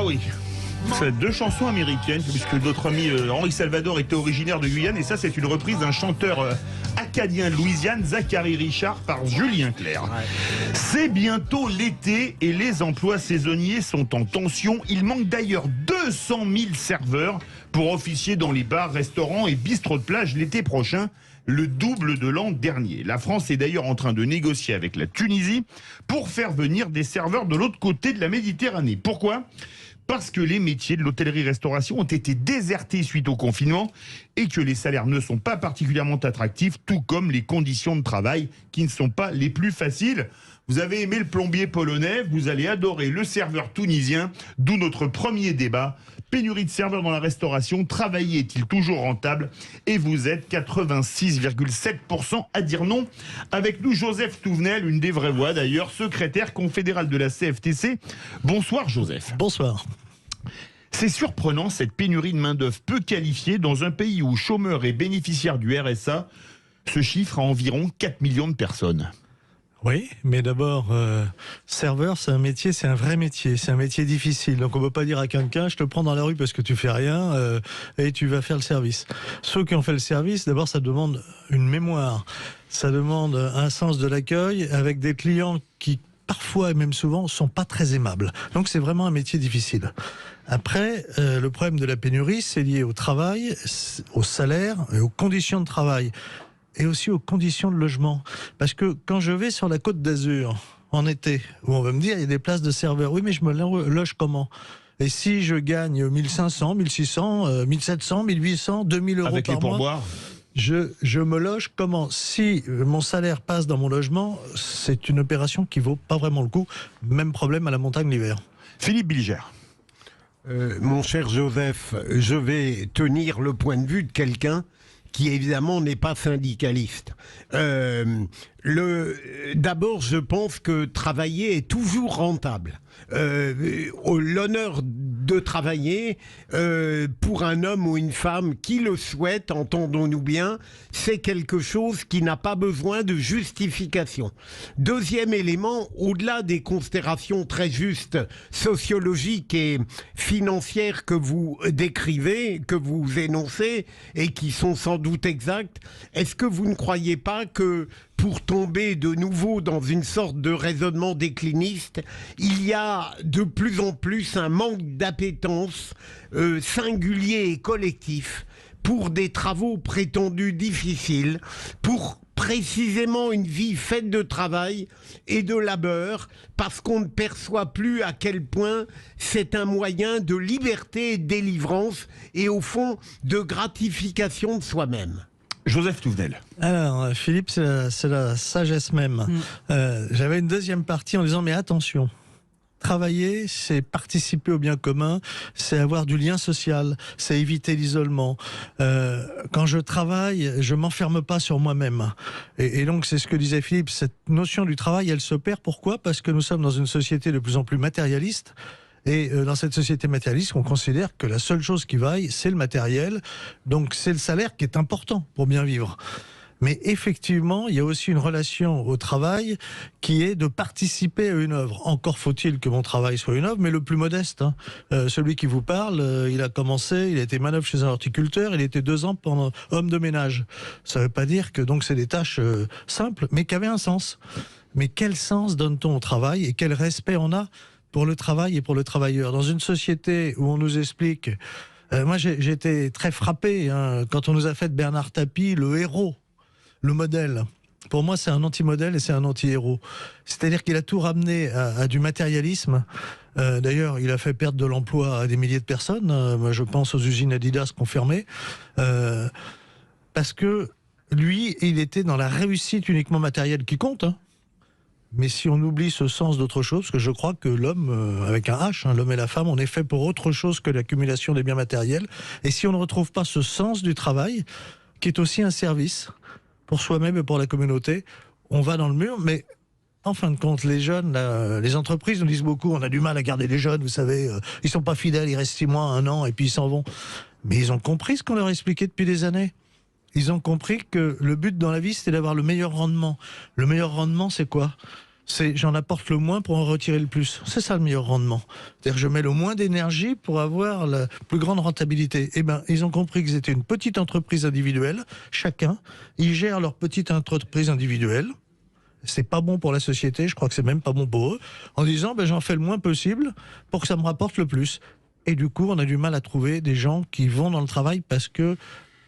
oui. C'est deux chansons américaines, puisque notre ami Henri Salvador était originaire de Guyane, et ça c'est une reprise d'un chanteur acadien de Louisiane, Zachary Richard, par Julien Clerc. Ouais. C'est bientôt l'été et les emplois saisonniers sont en tension. Il manque d'ailleurs 200 000 serveurs pour officier dans les bars, restaurants et bistrots de plage l'été prochain, le double de l'an dernier. La France est d'ailleurs en train de négocier avec la Tunisie pour faire venir des serveurs de l'autre côté de la Méditerranée. Pourquoi ? Parce que les métiers de l'hôtellerie-restauration ont été désertés suite au confinement et que les salaires ne sont pas particulièrement attractifs, tout comme les conditions de travail qui ne sont pas les plus faciles. Vous avez aimé le plombier polonais, vous allez adorer le serveur tunisien, d'où notre premier débat. Pénurie de serveurs dans la restauration, travailler est-il toujours rentable ? Et vous êtes 86,7% à dire non. Avec nous, Joseph Touvenel, une des vraies voix d'ailleurs, secrétaire confédéral de la CFTC. Bonsoir Joseph. Bonsoir. C'est surprenant cette pénurie de main-d'œuvre peu qualifiée dans un pays où chômeurs et bénéficiaires du RSA se chiffrent à environ 4 millions de personnes. Oui, mais d'abord, serveur, c'est un vrai métier, c'est un métier difficile. Donc on ne peut pas dire à quelqu'un, je te prends dans la rue parce que tu fais rien et tu vas faire le service. Ceux qui ont fait le service, d'abord, ça demande une mémoire, ça demande un sens de l'accueil avec des clients qui, parfois et même souvent, sont pas très aimables. Donc c'est vraiment un métier difficile. Après, le problème de la pénurie, c'est lié au travail, au salaire et aux conditions de travail. Et aussi aux conditions de logement. Parce que quand je vais sur la Côte d'Azur, en été, où on va me dire, il y a des places de serveurs. Oui, mais je me loge comment ? Et si je gagne 1500, 1600, 1700, 1800, 2000 euros avec par les pourboires, je me loge comment ? Si mon salaire passe dans mon logement, c'est une opération qui vaut pas vraiment le coup. Même problème à la montagne l'hiver. Philippe Bilger. Mon cher Joseph, je vais tenir le point de vue de quelqu'un qui évidemment n'est pas syndicaliste. D'abord, je pense que travailler est toujours rentable. L'honneur de travailler pour un homme ou une femme qui le souhaite, entendons-nous bien, c'est quelque chose qui n'a pas besoin de justification. Deuxième élément, au-delà des considérations très justes sociologiques et financières que vous décrivez, que vous énoncez et qui sont sans doute exactes, est-ce que vous ne croyez pas que pour tomber de nouveau dans une sorte de raisonnement décliniste, il y a de plus en plus un manque d'appétence singulier et collectif pour des travaux prétendus difficiles, pour précisément une vie faite de travail et de labeur, parce qu'on ne perçoit plus à quel point c'est un moyen de liberté et de délivrance et au fond de gratification de soi-même. Joseph Touvenel. Alors, Philippe, c'est la sagesse même. J'avais une deuxième partie en disant, mais attention, travailler, c'est participer au bien commun, c'est avoir du lien social, c'est éviter l'isolement. Quand je travaille, je m'enferme pas sur moi-même. Et donc, c'est ce que disait Philippe, cette notion du travail, elle se perd. Pourquoi ? Parce que nous sommes dans une société de plus en plus matérialiste. Et dans cette société matérialiste, on considère que la seule chose qui vaille, c'est le matériel. Donc c'est le salaire qui est important pour bien vivre. Mais effectivement, il y a aussi une relation au travail qui est de participer à une œuvre. Encore faut-il que mon travail soit une œuvre, mais le plus modeste. Celui qui vous parle, il a commencé, il a été manœuvre chez un horticulteur, il était 2 ans pendant homme de ménage. Ça ne veut pas dire que donc c'est des tâches simples, mais qui avaient un sens. Mais quel sens donne-t-on au travail et quel respect on a pour le travail et pour le travailleur. Dans une société où on nous explique... moi, j'ai été très frappé quand on nous a fait de Bernard Tapie le héros, le modèle. Pour moi, c'est un anti-modèle et c'est un anti-héros. C'est-à-dire qu'il a tout ramené à du matérialisme. D'ailleurs, il a fait perdre de l'emploi à des milliers de personnes. Moi, je pense aux usines Adidas qu'on fermait. Parce que lui, il était dans la réussite uniquement matérielle qui compte, Mais si on oublie ce sens d'autre chose, parce que je crois que l'homme, avec un H, l'homme et la femme, on est fait pour autre chose que l'accumulation des biens matériels. Et si on ne retrouve pas ce sens du travail, qui est aussi un service pour soi-même et pour la communauté, on va dans le mur. Mais en fin de compte, les jeunes, les entreprises nous disent beaucoup, on a du mal à garder les jeunes, vous savez, ils sont pas fidèles, ils restent 6 mois, 1 an, et puis ils s'en vont. Mais ils ont compris ce qu'on leur expliquait depuis des années. Ils ont compris que le but dans la vie, c'était d'avoir le meilleur rendement. Le meilleur rendement, c'est quoi ? c'est j'en apporte le moins pour en retirer le plus. C'est ça le meilleur rendement. C'est-à-dire que je mets le moins d'énergie pour avoir la plus grande rentabilité. Eh ben, ils ont compris qu'ils étaient une petite entreprise individuelle, chacun. Ils gèrent leur petite entreprise individuelle. C'est pas bon pour la société, je crois que c'est même pas bon pour eux, en disant j'en fais le moins possible pour que ça me rapporte le plus. Et du coup, on a du mal à trouver des gens qui vont dans le travail parce que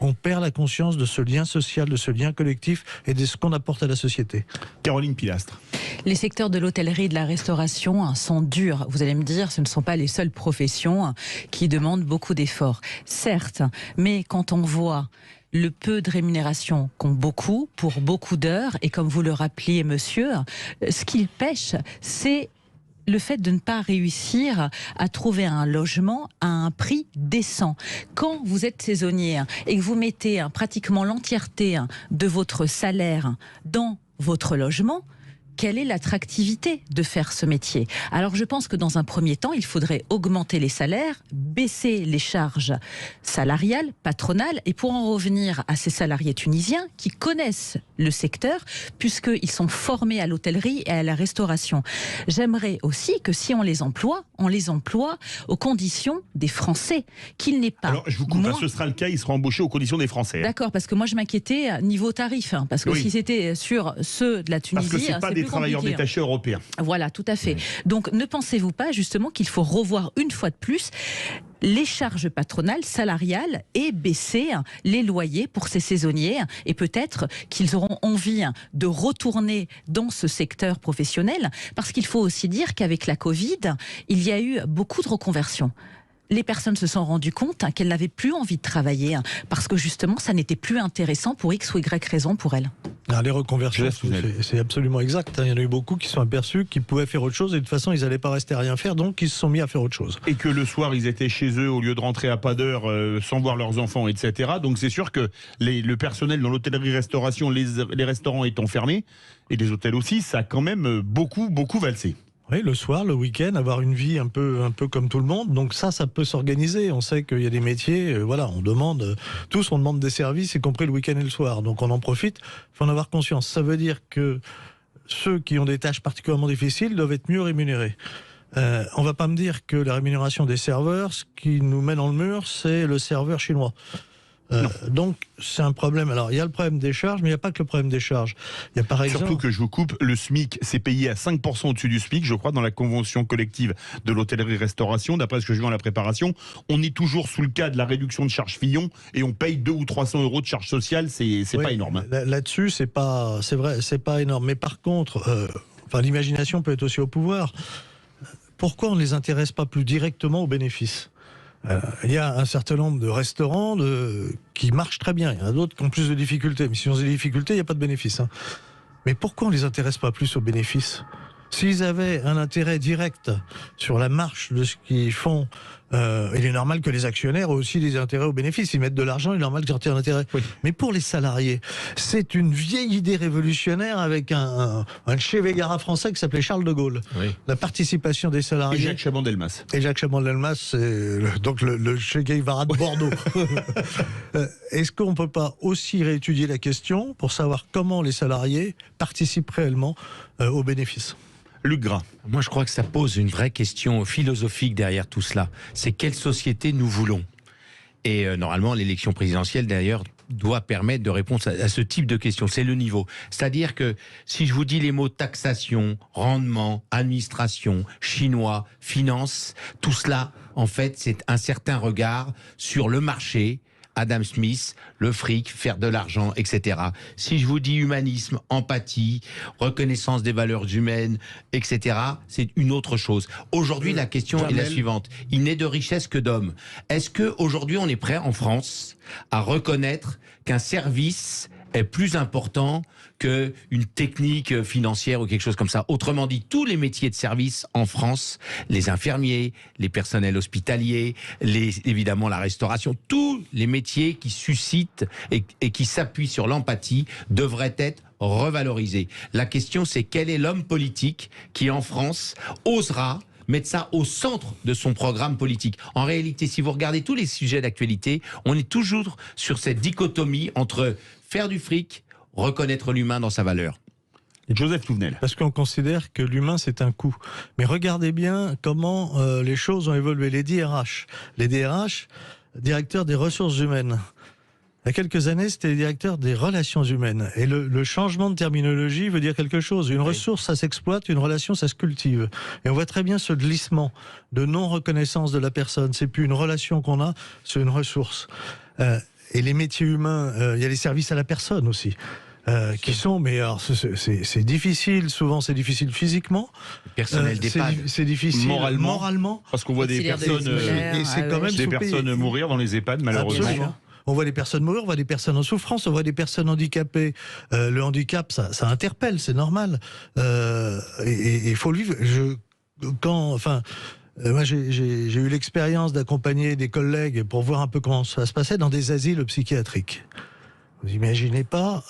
on perd la conscience de ce lien social, de ce lien collectif et de ce qu'on apporte à la société. Caroline Pilastre. Les secteurs de l'hôtellerie et de la restauration sont durs. Vous allez me dire, ce ne sont pas les seules professions qui demandent beaucoup d'efforts. Certes, mais quand on voit le peu de rémunération qu'ont beaucoup, pour beaucoup d'heures, et comme vous le rappeliez, monsieur, ce qu'ils pêchent, c'est le fait de ne pas réussir à trouver un logement à un prix décent. Quand vous êtes saisonnier et que vous mettez pratiquement l'entièreté de votre salaire dans votre logement, quelle est l'attractivité de faire ce métier? Alors je pense que dans un premier temps, il faudrait augmenter les salaires, baisser les charges salariales, patronales, et pour en revenir à ces salariés tunisiens qui connaissent le secteur, puisqu'ils sont formés à l'hôtellerie et à la restauration. J'aimerais aussi que si on les emploie aux conditions des Français, qu'il n'est pas... Alors je vous coupe, ce sera le cas, ils seront embauchés aux conditions des Français. D'accord, parce que moi je m'inquiétais niveau tarif, parce que si c'était sur ceux de la Tunisie... Parce que c'est pas des travailleurs détachés européens. Voilà, tout à fait. Donc ne pensez-vous pas justement qu'il faut revoir une fois de plus les charges patronales, salariales et baisser les loyers pour ces saisonniers, et peut-être qu'ils auront envie de retourner dans ce secteur professionnel, parce qu'il faut aussi dire qu'avec la Covid, il y a eu beaucoup de reconversions. Les personnes se sont rendues compte qu'elles n'avaient plus envie de travailler parce que justement ça n'était plus intéressant pour X ou Y raison pour elles. Alors, les reconversions, c'est absolument exact. Il y en a eu beaucoup qui se sont aperçus qu'ils pouvaient faire autre chose et de toute façon ils n'allaient pas rester à rien faire, donc ils se sont mis à faire autre chose. Et que le soir ils étaient chez eux au lieu de rentrer à pas d'heure sans voir leurs enfants, etc. Donc c'est sûr que le personnel dans l'hôtellerie-restauration, les restaurants étant fermés, et les hôtels aussi, ça a quand même beaucoup valsé. Oui, le soir, le week-end, avoir une vie un peu comme tout le monde. Donc ça peut s'organiser. On sait qu'il y a des métiers, on demande des services, y compris le week-end et le soir. Donc on en profite, il faut en avoir conscience. Ça veut dire que ceux qui ont des tâches particulièrement difficiles doivent être mieux rémunérés. On va pas me dire que la rémunération des serveurs, ce qui nous met dans le mur, c'est le serveur chinois. Donc c'est un problème. Alors il y a le problème des charges, mais il n'y a pas que le problème des charges. Il y a par exemple... Surtout que je vous coupe, le SMIC c'est payé à 5% au-dessus du SMIC, je crois, dans la convention collective de l'hôtellerie-restauration. D'après ce que je vois en la préparation, on est toujours sous le cas de la réduction de charges Fillon et on paye 200 ou 300 euros de charges sociales. C'est pas énorme. Là-dessus, c'est vrai, c'est pas énorme. Mais par contre, l'imagination peut être aussi au pouvoir. Pourquoi on ne les intéresse pas plus directement aux bénéfices ? Il y a un certain nombre de restaurants qui marchent très bien. Il y en a d'autres qui ont plus de difficultés. Mais si on a des difficultés, il n'y a pas de bénéfices. Mais pourquoi on ne les intéresse pas plus aux bénéfices ? S'ils avaient un intérêt direct sur la marche de ce qu'ils font, il est normal que les actionnaires aient aussi des intérêts aux bénéfices. Ils mettent de l'argent, il est normal qu'ils en tirent un intérêt. Oui. Mais pour les salariés, c'est une vieille idée révolutionnaire avec un Che Guevara français qui s'appelait Charles de Gaulle. Oui. La participation des salariés. Et Jacques Chaban-Delmas. Et Jacques Chaban-Delmas, c'est donc le Che Guevara de Bordeaux. Est-ce qu'on ne peut pas aussi réétudier la question pour savoir comment les salariés participent réellement aux bénéfices ? Luc Gras. Moi, je crois que ça pose une vraie question philosophique derrière tout cela. C'est quelle société nous voulons ? Et normalement, l'élection présidentielle, d'ailleurs, doit permettre de répondre à ce type de questions. C'est le niveau. C'est-à-dire que si je vous dis les mots taxation, rendement, administration, chinois, finance, tout cela, en fait, c'est un certain regard sur le marché, Adam Smith, le fric, faire de l'argent, etc. Si je vous dis humanisme, empathie, reconnaissance des valeurs humaines, etc., c'est une autre chose. Aujourd'hui, la question est la suivante. Il n'est de richesse que d'hommes. Est-ce qu'aujourd'hui, on est prêt en France à reconnaître qu'un service est plus important qu'une technique financière ou quelque chose comme ça? Autrement dit, tous les métiers de service en France, les infirmiers, les personnels hospitaliers, évidemment la restauration, tous les métiers qui suscitent et qui s'appuient sur l'empathie devraient être revalorisés. La question, c'est quel est l'homme politique qui, en France, osera mettre ça au centre de son programme politique. En réalité, si vous regardez tous les sujets d'actualité, on est toujours sur cette dichotomie entre faire du fric, reconnaître l'humain dans sa valeur. Joseph Touvenel. Parce qu'on considère que l'humain, c'est un coût. Mais regardez bien comment les choses ont évolué. Les DRH, directeurs des ressources humaines. Il y a quelques années, c'était les directeurs des relations humaines. Et le changement de terminologie veut dire quelque chose. Une ressource, ça s'exploite, une relation, ça se cultive. Et on voit très bien ce glissement de non-reconnaissance de la personne. C'est plus une relation qu'on a, c'est une ressource. Et les métiers humains, il y a les services à la personne aussi. Qui sont, mais alors c'est difficile, souvent c'est difficile physiquement. Personnel d'EHPAD. C'est difficile moralement. Parce qu'on voit des personnes, des personnes mourir dans les EHPAD, malheureusement. Absolument. On voit des personnes mourir, on voit des personnes en souffrance, on voit des personnes handicapées. Le handicap, ça interpelle, c'est normal. Et il faut le vivre. Moi, j'ai eu l'expérience d'accompagner des collègues pour voir un peu comment ça se passait dans des asiles psychiatriques. Vous imaginez pas,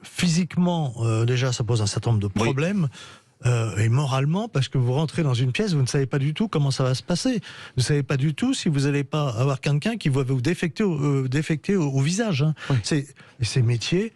physiquement, déjà, ça pose un certain nombre de problèmes. Et moralement, parce que vous rentrez dans une pièce, vous ne savez pas du tout comment ça va se passer. Vous ne savez pas du tout si vous n'allez pas avoir quelqu'un qui va vous défecter au visage. Hein. Oui. Ces métiers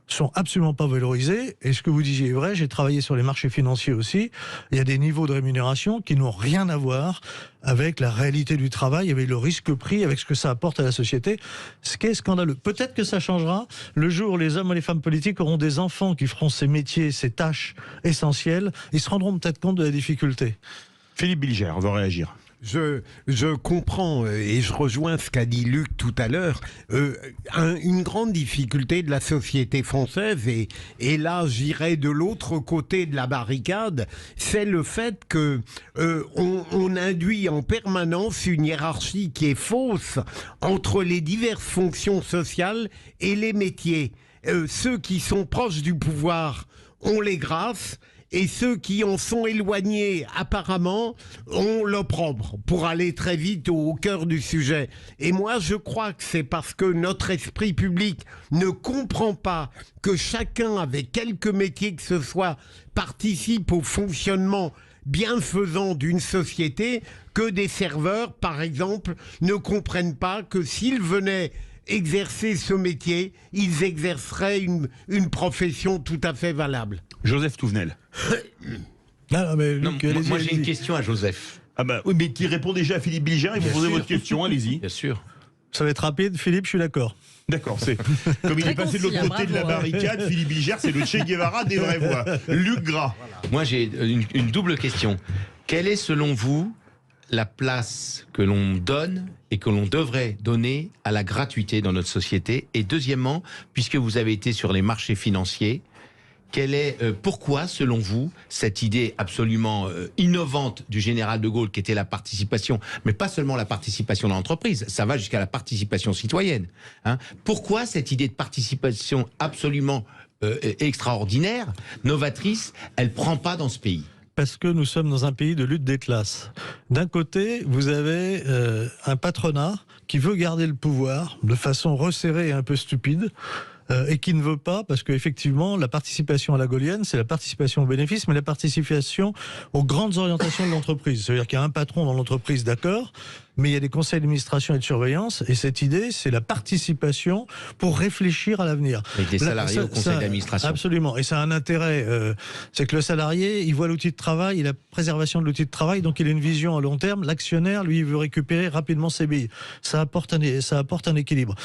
sont absolument pas valorisés. Et ce que vous disiez est vrai, j'ai travaillé sur les marchés financiers aussi. Il y a des niveaux de rémunération qui n'ont rien à voir avec la réalité du travail, avec le risque pris, avec ce que ça apporte à la société, ce qui est scandaleux. Peut-être que ça changera le jour où les hommes et les femmes politiques auront des enfants qui feront ces métiers, ces tâches essentielles. Ils se rendront peut-être compte de la difficulté. Philippe Bilger veut réagir. Je comprends et je rejoins ce qu'a dit Luc tout à l'heure. Une grande difficulté de la société française, et là j'irai de l'autre côté de la barricade, c'est le fait que on induit en permanence une hiérarchie qui est fausse entre les diverses fonctions sociales et les métiers. Ceux qui sont proches du pouvoir ont les grâces, et ceux qui en sont éloignés, apparemment, ont l'opprobre, pour aller très vite au cœur du sujet. Et moi, je crois que c'est parce que notre esprit public ne comprend pas que chacun, avec quelque métier que ce soit, participe au fonctionnement bienfaisant d'une société, que des serveurs, par exemple, ne comprennent pas que s'ils venaient exercer ce métier, ils exerceraient une profession tout à fait valable. Joseph Touvenel. Moi j'ai une question à Joseph. Ah bah oui, mais qui répond déjà à Philippe Bilger, et vous posez votre question, allez-y. Bien sûr. Ça va être rapide, Philippe, je suis d'accord. D'accord, c'est comme il est passé de l'autre côté de la barricade, Philippe Bilger, c'est le Che Guevara des vraies voix. Luc Gras. Voilà. Moi j'ai une double question. Quelle est selon vous la place que l'on donne et que l'on devrait donner à la gratuité dans notre société? Et deuxièmement, puisque vous avez été sur les marchés financiers, pourquoi, selon vous, cette idée absolument innovante du général de Gaulle, qui était la participation, mais pas seulement la participation dans l'entreprise, ça va jusqu'à la participation citoyenne, hein, pourquoi cette idée de participation absolument extraordinaire, novatrice, elle prend pas dans ce pays? Parce que nous sommes dans un pays de lutte des classes. D'un côté, vous avez un patronat qui veut garder le pouvoir de façon resserrée et un peu stupide, et qui ne veut pas, parce qu'effectivement, la participation à la gaulienne, c'est la participation aux bénéfices, mais la participation aux grandes orientations de l'entreprise. C'est-à-dire qu'il y a un patron dans l'entreprise, d'accord, mais il y a des conseils d'administration et de surveillance, et cette idée, c'est la participation pour réfléchir à l'avenir. Avec des salariés au conseil d'administration. Absolument, et ça a un intérêt, c'est que le salarié, il voit l'outil de travail, il a la préservation de l'outil de travail, donc il a une vision à long terme. L'actionnaire, lui, il veut récupérer rapidement ses billes. Ça apporte un équilibre.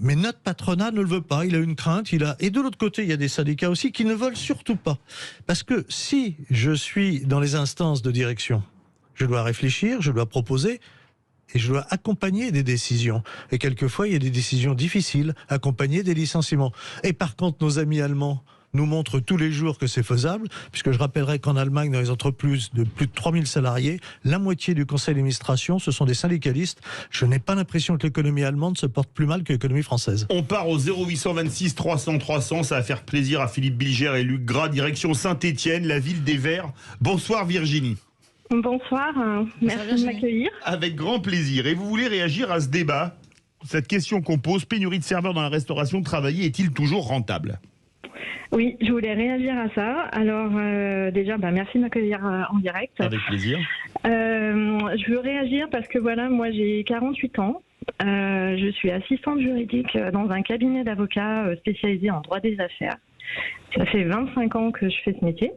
Mais notre patronat ne le veut pas, il a une crainte, et de l'autre côté, il y a des syndicats aussi qui ne veulent surtout pas. Parce que si je suis dans les instances de direction, je dois réfléchir, je dois proposer, et je dois accompagner des décisions. Et quelquefois, il y a des décisions difficiles, accompagner des licenciements. Et par contre, nos amis allemands nous montrent tous les jours que c'est faisable, puisque je rappellerai qu'en Allemagne, dans les entreprises de plus de 3000 salariés, la moitié du conseil d'administration, ce sont des syndicalistes. Je n'ai pas l'impression que l'économie allemande se porte plus mal que l'économie française. On part au 0826 300 300, ça va faire plaisir à Philippe Bilger et Luc Gras, direction Saint-Étienne, la ville des Verts. Bonsoir Virginie. Bonsoir, merci de m'accueillir. Avec grand plaisir. Et vous voulez réagir à ce débat? Cette question qu'on pose, pénurie de serveurs dans la restauration, travailler est-il toujours rentable? Oui, je voulais réagir à ça. Alors déjà, merci de m'accueillir en direct. Avec plaisir. Je veux réagir parce que voilà, moi j'ai 48 ans. Je suis assistante juridique dans un cabinet d'avocats spécialisé en droit des affaires. Ça fait 25 ans que je fais ce métier.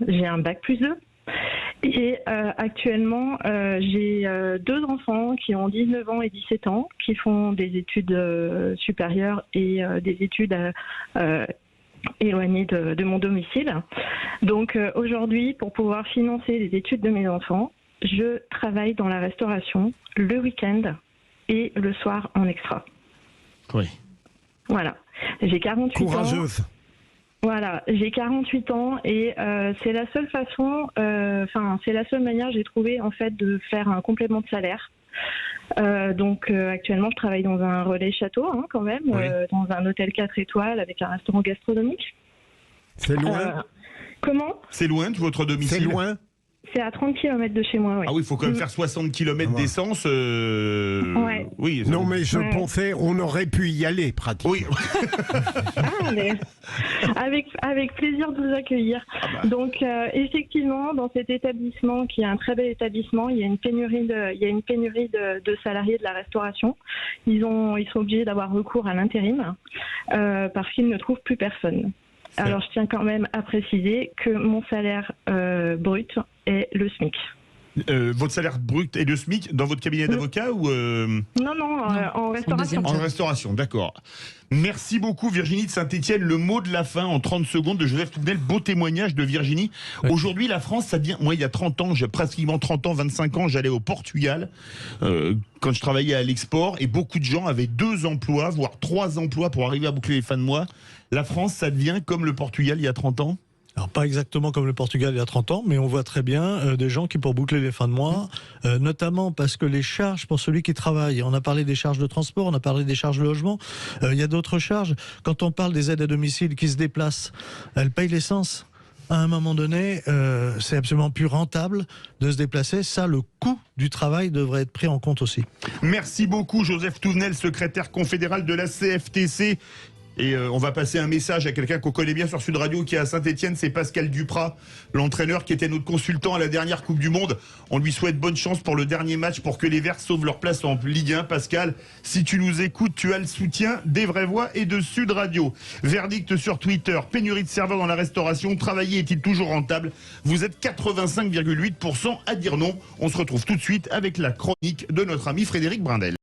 J'ai un bac+2. Et actuellement, j'ai 2 enfants qui ont 19 ans et 17 ans, qui font des études supérieures et des études éloignées de mon domicile. Donc aujourd'hui, pour pouvoir financer les études de mes enfants, je travaille dans la restauration le week-end et le soir en extra. Oui. Voilà. J'ai 48 ans. Courageuse. Voilà, j'ai 48 ans et c'est la seule façon, c'est la seule manière j'ai trouvé en fait de faire un complément de salaire. Donc actuellement je travaille dans un relais château quand même, Oui. dans un hôtel 4 étoiles avec un restaurant gastronomique. C'est loin. Comment ? C'est loin de votre domicile? C'est loin. C'est à 30 km de chez moi, oui. Ah oui, il faut quand même faire 60 km Ouais. d'essence. Ouais. Oui. Non, mais je Ouais. pensais, on aurait pu y aller pratiquement. Oui. Ah, mais avec plaisir de vous accueillir. Donc effectivement, dans cet établissement, qui est un très bel établissement, il y a une pénurie de salariés de la restauration. Ils sont obligés d'avoir recours à l'intérim parce qu'ils ne trouvent plus personne. Alors je tiens quand même à préciser que mon salaire brut est le SMIC. Votre salaire brut est le SMIC dans votre cabinet d'avocat ou Non, en restauration. deuxième en restauration? D'accord. Merci beaucoup Virginie de Saint-Étienne. Le mot de la fin en 30 secondes de Joseph Touvenel. Beau témoignage de Virginie. Oui. Aujourd'hui, la France, ça devient... Moi, il y a 30 ans, j'ai pratiquement 30 ans, 25 ans, j'allais au Portugal quand je travaillais à l'export et beaucoup de gens avaient 2 emplois, voire 3 emplois pour arriver à boucler les fins de mois. La France, ça devient comme le Portugal il y a 30 ans? Alors pas exactement comme le Portugal il y a 30 ans, mais on voit très bien des gens qui, pour boucler les fins de mois, notamment parce que les charges pour celui qui travaille, on a parlé des charges de transport, on a parlé des charges de logement, il y a d'autres charges. Quand on parle des aides à domicile qui se déplacent, elles payent l'essence. À un moment donné, c'est absolument plus rentable de se déplacer. Ça, le coût du travail devrait être pris en compte aussi. Merci beaucoup Joseph Touvenel, secrétaire confédéral de la CFTC. Et on va passer un message à quelqu'un qu'on connaît bien sur Sud Radio qui est à Saint-Étienne, c'est Pascal Duprat, l'entraîneur qui était notre consultant à la dernière Coupe du Monde. On lui souhaite bonne chance pour le dernier match pour que les Verts sauvent leur place en Ligue 1. Pascal, si tu nous écoutes, tu as le soutien des Vraies Voix et de Sud Radio. Verdict sur Twitter, pénurie de serveurs dans la restauration, travailler est-il toujours rentable? Vous êtes 85,8% à dire non. On se retrouve tout de suite avec la chronique de notre ami Frédéric Brindel.